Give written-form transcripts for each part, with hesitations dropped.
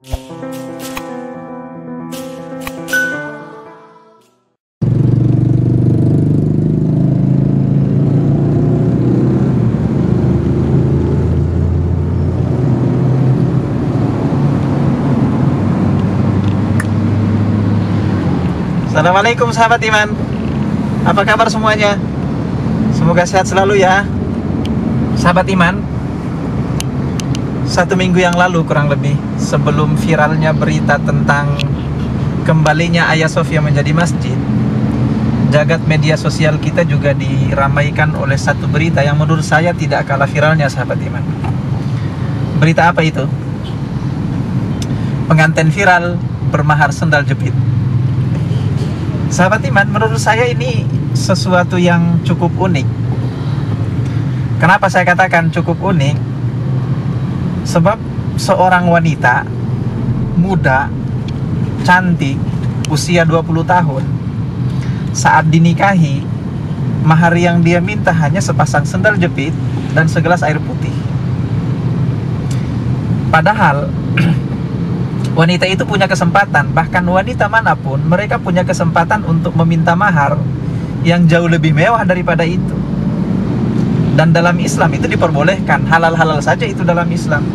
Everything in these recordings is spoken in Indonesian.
Assalamualaikum sahabat iman. Apa kabar semuanya? Semoga sehat selalu ya. Sahabat iman, 1 minggu yang lalu kurang lebih, sebelum viralnya berita tentang kembalinya Hagia Sophia menjadi masjid, jagat media sosial kita juga diramaikan oleh satu berita yang menurut saya tidak kalah viralnya sahabat iman. Berita apa itu? Pengantin viral bermahar sendal jepit. Sahabat iman, menurut saya ini sesuatu yang cukup unik. Kenapa saya katakan cukup unik? Sebab seorang wanita muda, cantik, usia 20 tahun, saat dinikahi, mahar yang dia minta hanya sepasang sendal jepit dan segelas air putih. Padahal wanita itu punya kesempatan, bahkan wanita manapun mereka punya kesempatan untuk meminta mahar yang jauh lebih mewah daripada itu. Dan dalam Islam itu diperbolehkan, halal-halal saja itu dalam Islam.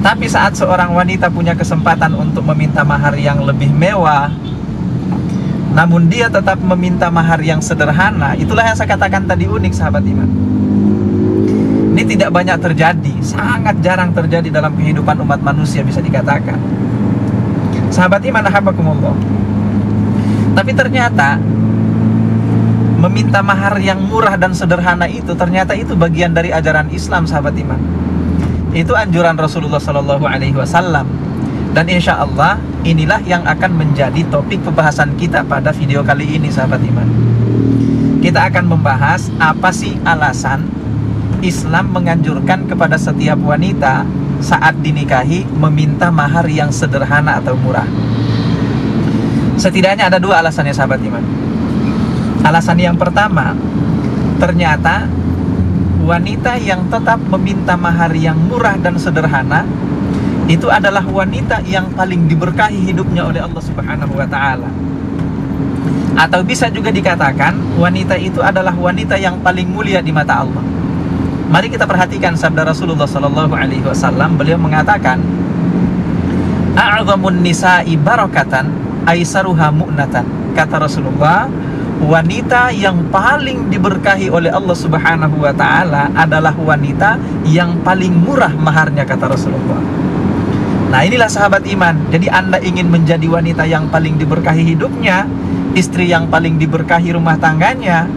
Tapi saat seorang wanita punya kesempatan untuk meminta mahar yang lebih mewah, namun dia tetap meminta mahar yang sederhana, itulah yang saya katakan tadi unik sahabat iman. Ini tidak banyak terjadi, sangat jarang terjadi dalam kehidupan umat manusia bisa dikatakan. Sahabat iman ahabakumullah. Tapi ternyata meminta mahar yang murah dan sederhana itu ternyata itu bagian dari ajaran Islam sahabat iman. Itu anjuran Rasulullah SAW. Dan insya Allah inilah yang akan menjadi topik pembahasan kita pada video kali ini sahabat iman. Kita akan membahas apa sih alasan Islam menganjurkan kepada setiap wanita saat dinikahi meminta mahar yang sederhana atau murah. Setidaknya ada 2 alasannya sahabat iman. Alasan yang pertama, ternyata wanita yang tetap meminta mahar yang murah dan sederhana itu adalah wanita yang paling diberkahi hidupnya oleh Allah Subhanahu wa taala. Atau bisa juga dikatakan wanita itu adalah wanita yang paling mulia di mata Allah. Mari kita perhatikan sabda Rasulullah SAW. Beliau mengatakan, "A'zamun nisa'i barakatan aisaruha mu'natan." Kata Rasulullah, wanita yang paling diberkahi oleh Allah Subhanahu wa taala adalah wanita yang paling murah maharnya, kata Rasulullah. Nah, inilah sahabat iman. Jadi Anda ingin menjadi wanita yang paling diberkahi hidupnya, istri yang paling diberkahi rumah tangganya,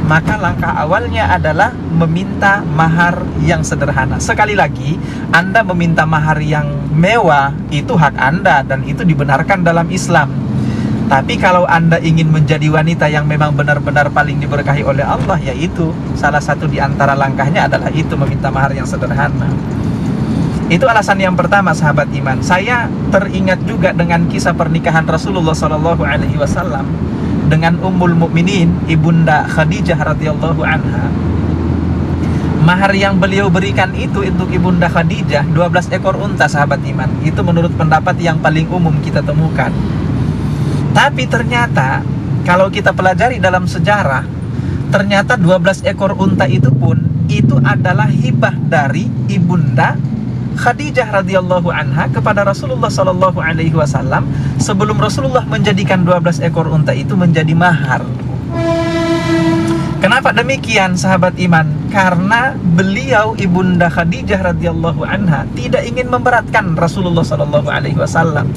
maka langkah awalnya adalah meminta mahar yang sederhana. Sekali lagi, Anda meminta mahar yang mewah itu hak Anda dan itu dibenarkan dalam Islam. Tapi kalau Anda ingin menjadi wanita yang memang benar-benar paling diberkahi oleh Allah, yaitu salah satu di antara langkahnya adalah itu, meminta mahar yang sederhana. Itu alasan yang pertama sahabat iman. Saya teringat juga dengan kisah pernikahan Rasulullah SAW dengan Ummul Mukminin Ibunda Khadijah radhiyallahu anha. Mahar yang beliau berikan itu untuk Ibunda Khadijah 12 ekor unta sahabat iman. Itu menurut pendapat yang paling umum kita temukan. Tapi ternyata kalau kita pelajari dalam sejarah, ternyata 12 ekor unta itu pun itu adalah hibah dari Ibunda Khadijah radhiyallahu anha kepada Rasulullah sallallahu alaihi wasallam sebelum Rasulullah menjadikan 12 ekor unta itu menjadi mahar. Kenapa demikian sahabat iman? Karena beliau Ibunda Khadijah radhiyallahu anha tidak ingin memberatkan Rasulullah sallallahu alaihi wasallam.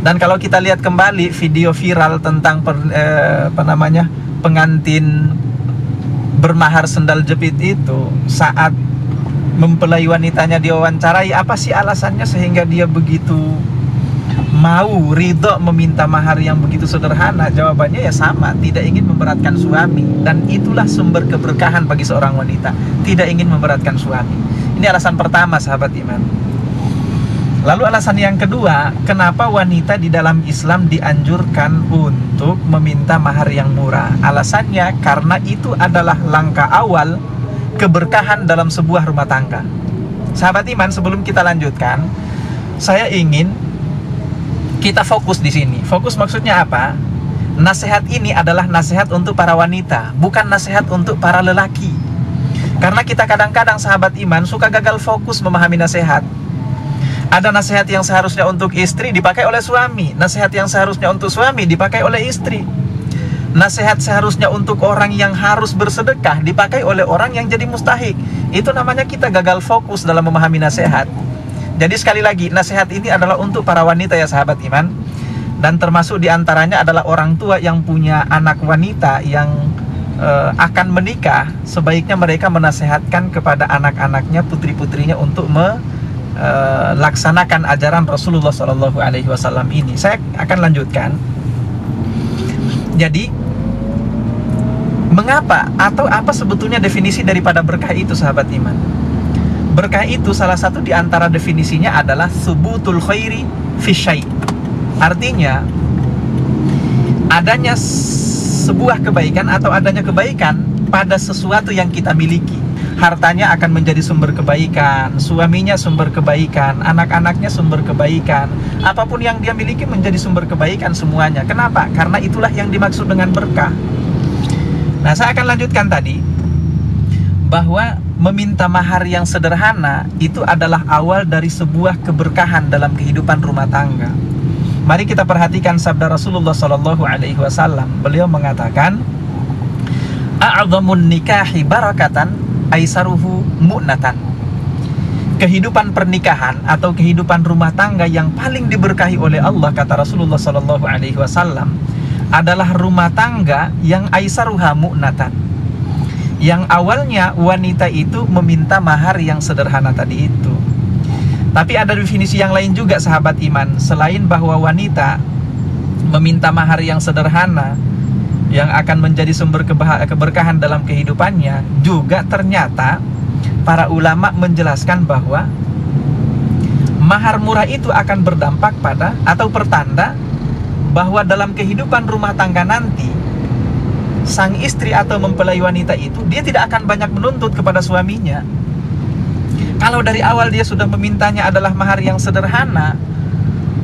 Dan kalau kita lihat kembali video viral tentang pengantin bermahar sendal jepit itu, saat mempelai wanitanya diwawancarai, apa sih alasannya sehingga dia begitu mau ridho meminta mahar yang begitu sederhana? Jawabannya ya sama, tidak ingin memberatkan suami. Dan itulah sumber keberkahan bagi seorang wanita, tidak ingin memberatkan suami. Ini alasan pertama sahabat iman. Lalu alasan yang kedua, kenapa wanita di dalam Islam dianjurkan untuk meminta mahar yang murah? Alasannya karena itu adalah langkah awal keberkahan dalam sebuah rumah tangga. Sahabat iman, sebelum kita lanjutkan, saya ingin kita fokus di sini. Fokus maksudnya apa? Nasihat ini adalah nasihat untuk para wanita, bukan nasihat untuk para lelaki. Karena kita kadang-kadang sahabat iman suka gagal fokus memahami nasihat. Ada nasihat yang seharusnya untuk istri dipakai oleh suami, nasihat yang seharusnya untuk suami dipakai oleh istri. Nasihat seharusnya untuk orang yang harus bersedekah dipakai oleh orang yang jadi mustahik. Itu namanya kita gagal fokus dalam memahami nasihat. Jadi sekali lagi, nasihat ini adalah untuk para wanita ya sahabat iman. Dan termasuk diantaranya adalah orang tua yang punya anak wanita yang akan menikah. Sebaiknya mereka menasehatkan kepada anak-anaknya, putri-putrinya untuk melaksanakan ajaran Rasulullah SAW ini. Saya akan lanjutkan. Jadi, mengapa atau apa sebetulnya definisi daripada berkah itu sahabat iman? Berkah itu salah satu di antara definisinya adalah subutul khairi fi syai'. Artinya adanya sebuah kebaikan atau adanya kebaikan pada sesuatu yang kita miliki. Hartanya akan menjadi sumber kebaikan, suaminya sumber kebaikan, anak-anaknya sumber kebaikan. Apapun yang dia miliki menjadi sumber kebaikan semuanya. Kenapa? Karena itulah yang dimaksud dengan berkah. Nah, saya akan lanjutkan tadi bahwa meminta mahar yang sederhana itu adalah awal dari sebuah keberkahan dalam kehidupan rumah tangga. Mari kita perhatikan sabda Rasulullah SAW. Beliau mengatakan, "A'dhamun nikahi barakatan aisaruhu mu'natan." Kehidupan pernikahan atau kehidupan rumah tangga yang paling diberkahi oleh Allah, kata Rasulullah SAW, adalah rumah tangga yang aisaruha mu'natan. Yang awalnya wanita itu meminta mahar yang sederhana tadi itu. Tapi ada definisi yang lain juga sahabat iman. Selain bahwa wanita meminta mahar yang sederhana yang akan menjadi sumber keberkahan dalam kehidupannya, juga ternyata para ulama menjelaskan bahwa mahar murah itu akan berdampak pada atau pertanda bahwa dalam kehidupan rumah tangga nanti, sang istri atau mempelai wanita itu, dia tidak akan banyak menuntut kepada suaminya. Kalau dari awal dia sudah memintanya adalah mahar yang sederhana,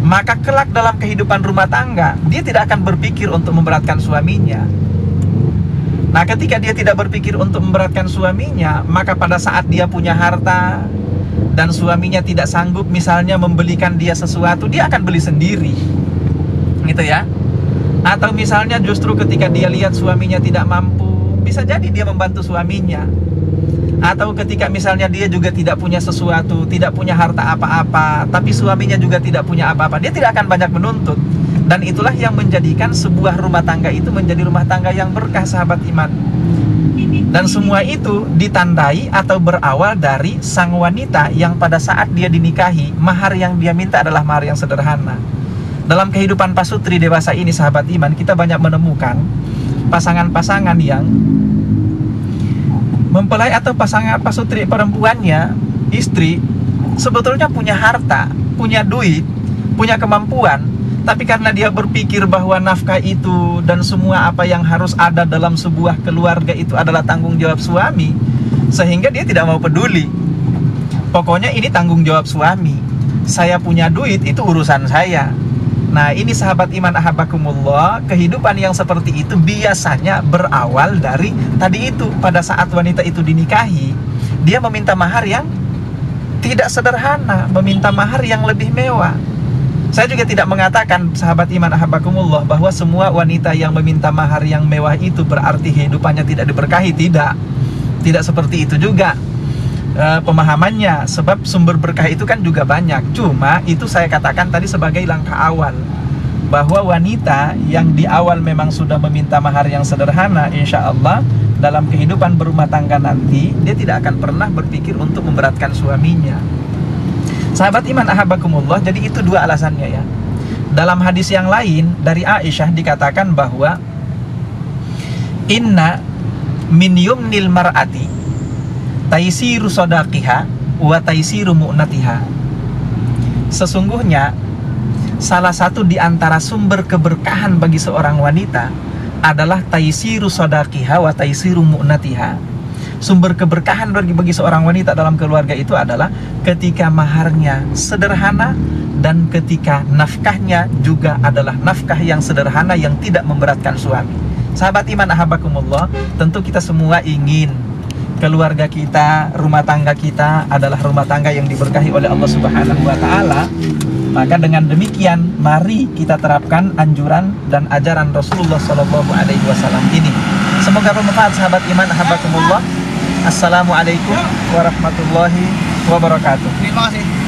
maka kelak dalam kehidupan rumah tangga, dia tidak akan berpikir untuk memberatkan suaminya. Nah, ketika dia tidak berpikir untuk memberatkan suaminya, maka pada saat dia punya harta dan suaminya tidak sanggup misalnya membelikan dia sesuatu, dia akan beli sendiri. Gitu ya. Atau misalnya justru ketika dia lihat suaminya tidak mampu, bisa jadi dia membantu suaminya. Atau ketika misalnya dia juga tidak punya sesuatu, tidak punya harta apa-apa, tapi suaminya juga tidak punya apa-apa, dia tidak akan banyak menuntut. Dan itulah yang menjadikan sebuah rumah tangga itu menjadi rumah tangga yang berkah sahabat iman. Dan semua itu ditandai atau berawal dari sang wanita yang pada saat dia dinikahi, mahar yang dia minta adalah mahar yang sederhana. Dalam kehidupan pasutri dewasa ini sahabat iman, kita banyak menemukan pasangan-pasangan yang mempelai atau pasangan pasutri perempuannya, istri, sebetulnya punya harta, punya duit, punya kemampuan, tapi karena dia berpikir bahwa nafkah itu dan semua apa yang harus ada dalam sebuah keluarga itu adalah tanggung jawab suami, sehingga dia tidak mau peduli. Pokoknya ini tanggung jawab suami, saya punya duit itu urusan saya. Nah, ini sahabat iman ahabakumullah, kehidupan yang seperti itu biasanya berawal dari tadi itu. Pada saat wanita itu dinikahi, dia meminta mahar yang tidak sederhana, meminta mahar yang lebih mewah. Saya juga tidak mengatakan sahabat iman ahabakumullah bahwa semua wanita yang meminta mahar yang mewah itu berarti kehidupannya tidak diberkahi. Tidak seperti itu juga pemahamannya, sebab sumber berkah itu kan juga banyak. Cuma itu saya katakan tadi sebagai langkah awal, bahwa wanita yang di awal memang sudah meminta mahar yang sederhana, insya Allah dalam kehidupan berumah tangga nanti dia tidak akan pernah berpikir untuk memberatkan suaminya. Sahabat iman ahabakumullah, jadi itu dua alasannya ya. Dalam hadis yang lain dari Aisyah dikatakan bahwa inna min yumnil mar'ati taisiru sodaqiha wa taisiru mu'natiha. Sesungguhnya salah satu di antara sumber keberkahan bagi seorang wanita adalah taisiru sodaqiha wa taisiru mu'natiha. sumber keberkahan bagi seorang wanita dalam keluarga itu adalah ketika maharnya sederhana dan ketika nafkahnya juga adalah nafkah yang sederhana yang tidak memberatkan suami. Sahabat iman ahabakumullah, tentu kita semua ingin keluarga kita, rumah tangga kita adalah rumah tangga yang diberkahi oleh Allah Subhanahu wa taala. Maka dengan demikian mari kita terapkan anjuran dan ajaran Rasulullah Shallallahu alaihi wasallam ini. Semoga bermanfaat sahabat iman ahabakumullah. Assalamualaikum warahmatullahi wabarakatuh. Terima kasih.